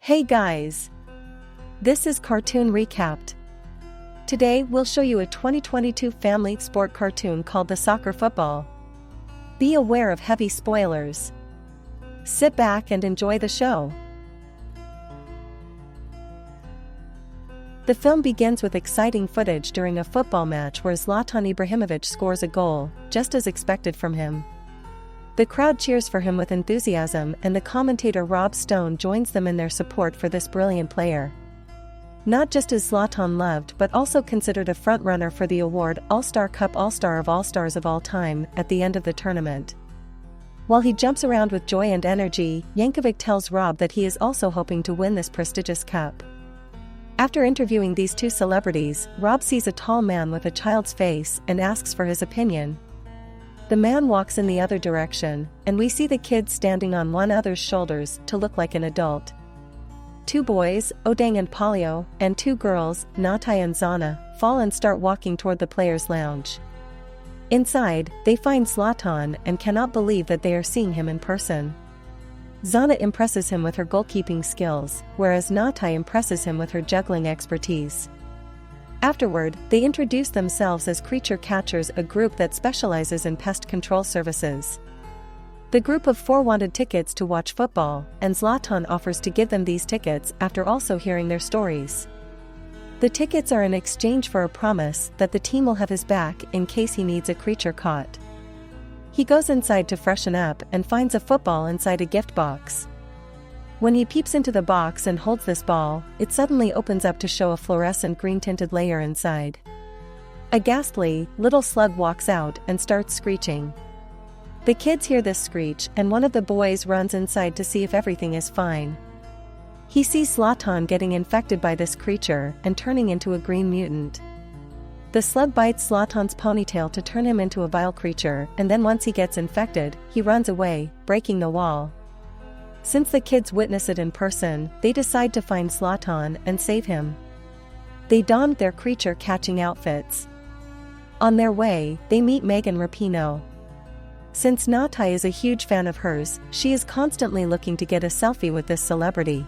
Hey guys! This is Cartoon Recapped. Today we'll show you a 2022 family sport cartoon called The Soccer Football. Be aware of heavy spoilers. Sit back and enjoy the show. The film begins with exciting footage during a football match where Zlatan Ibrahimovic scores a goal, just as expected from him. The crowd cheers for him with enthusiasm, and the commentator Rob Stone joins them in their support for this brilliant player. Not just is Zlatan loved but also considered a front-runner for the award All-Star Cup All-Star of All-Stars of all time at the end of the tournament. While he jumps around with joy and energy, Yankovic tells Rob that he is also hoping to win this prestigious cup. After interviewing these two celebrities, Rob sees a tall man with a child's face and asks for his opinion. The man walks in the other direction, and we see the kid standing on one other's shoulders to look like an adult. Two boys, Odang and Polio, and two girls, Natai and Zana, fall and start walking toward the players' lounge. Inside, they find Zlatan and cannot believe that they are seeing him in person. Zana impresses him with her goalkeeping skills, whereas Natai impresses him with her juggling expertise. Afterward, they introduce themselves as Creature Catchers, a group that specializes in pest control services. The group of four wanted tickets to watch football, and Zlatan offers to give them these tickets after also hearing their stories. The tickets are in exchange for a promise that the team will have his back in case he needs a creature caught. He goes inside to freshen up and finds a football inside a gift box. When he peeps into the box and holds this ball, it suddenly opens up to show a fluorescent green-tinted layer inside. A ghastly, little slug walks out and starts screeching. The kids hear this screech, and one of the boys runs inside to see if everything is fine. He sees Zlatan getting infected by this creature and turning into a green mutant. The slug bites Zlatan's ponytail to turn him into a vile creature, and then once he gets infected, he runs away, breaking the wall. Since the kids witness it in person, they decide to find Zlatan and save him. They don their creature-catching outfits. On their way, they meet Megan Rapinoe. Since Natai is a huge fan of hers, she is constantly looking to get a selfie with this celebrity.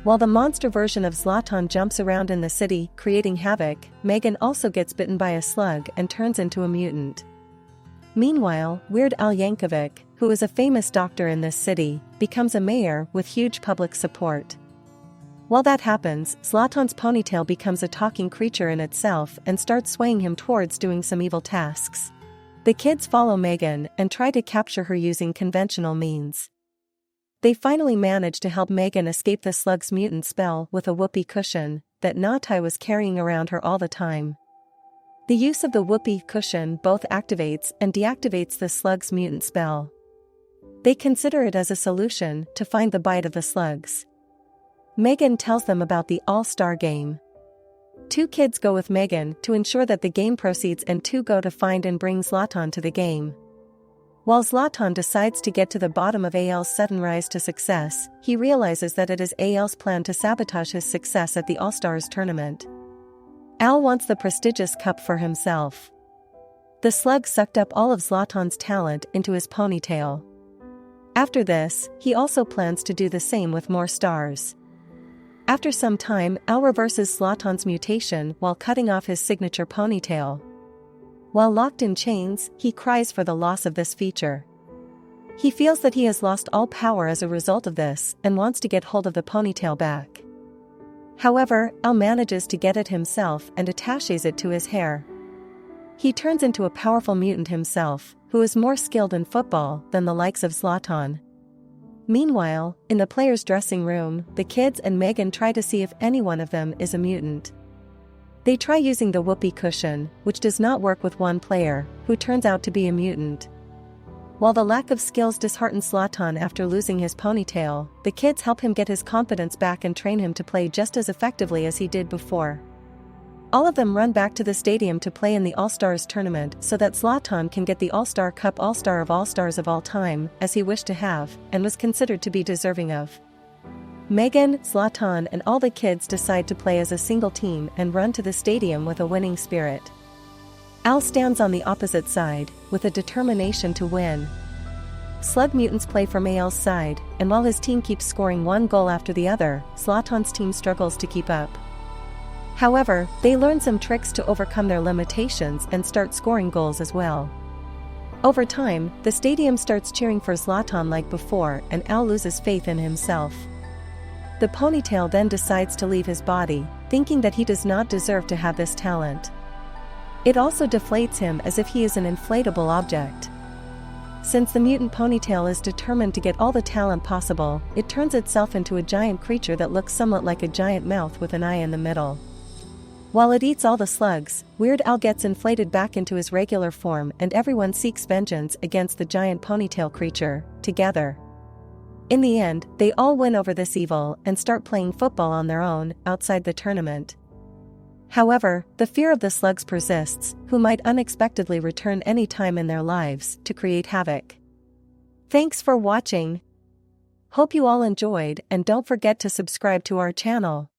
While the monster version of Zlatan jumps around in the city, creating havoc, Megan also gets bitten by a slug and turns into a mutant. Meanwhile, Weird Al Yankovic, who is a famous doctor in this city, becomes a mayor with huge public support. While that happens, Zlatan's ponytail becomes a talking creature in itself and starts swaying him towards doing some evil tasks. The kids follow Megan and try to capture her using conventional means. They finally manage to help Megan escape the slug's mutant spell with a whoopee cushion that Natai was carrying around her all the time. The use of the whoopee cushion both activates and deactivates the slug's mutant spell. They consider it as a solution to find the bite of the slugs. Megan tells them about the All-Star game. Two kids go with Megan to ensure that the game proceeds, and two go to find and bring Zlatan to the game. While Zlatan decides to get to the bottom of Al's sudden rise to success, he realizes that it is Al's plan to sabotage his success at the All-Stars tournament. Al wants the prestigious cup for himself. The slug sucked up all of Zlatan's talent into his ponytail. After this, he also plans to do the same with more stars. After some time, Al reverses Zlatan's mutation while cutting off his signature ponytail. While locked in chains, he cries for the loss of this feature. He feels that he has lost all power as a result of this and wants to get hold of the ponytail back. However, Al manages to get it himself and attaches it to his hair. He turns into a powerful mutant himself, who is more skilled in football than the likes of Zlatan. Meanwhile, in the players' dressing room, the kids and Megan try to see if any one of them is a mutant. They try using the whoopee cushion, which does not work with one player, who turns out to be a mutant. While the lack of skills disheartens Zlatan after losing his ponytail, the kids help him get his confidence back and train him to play just as effectively as he did before. All of them run back to the stadium to play in the All-Stars tournament so that Zlatan can get the All-Star Cup All-Star of All-Stars of all time, as he wished to have, and was considered to be deserving of. Megan, Zlatan and all the kids decide to play as a single team and run to the stadium with a winning spirit. Al stands on the opposite side, with a determination to win. Slug mutants play for Mayel's side, and while his team keeps scoring one goal after the other, Zlatan's team struggles to keep up. However, they learn some tricks to overcome their limitations and start scoring goals as well. Over time, the stadium starts cheering for Zlatan like before, and Al loses faith in himself. The ponytail then decides to leave his body, thinking that he does not deserve to have this talent. It also deflates him as if he is an inflatable object. Since the mutant ponytail is determined to get all the talent possible, it turns itself into a giant creature that looks somewhat like a giant mouth with an eye in the middle. While it eats all the slugs, Weird Al gets inflated back into his regular form, and everyone seeks vengeance against the giant ponytail creature, together. In the end, they all win over this evil and start playing football on their own, outside the tournament. However, the fear of the slugs persists, who might unexpectedly return any time in their lives to create havoc. Thanks for watching. Hope you all enjoyed, and don't forget to subscribe to our channel.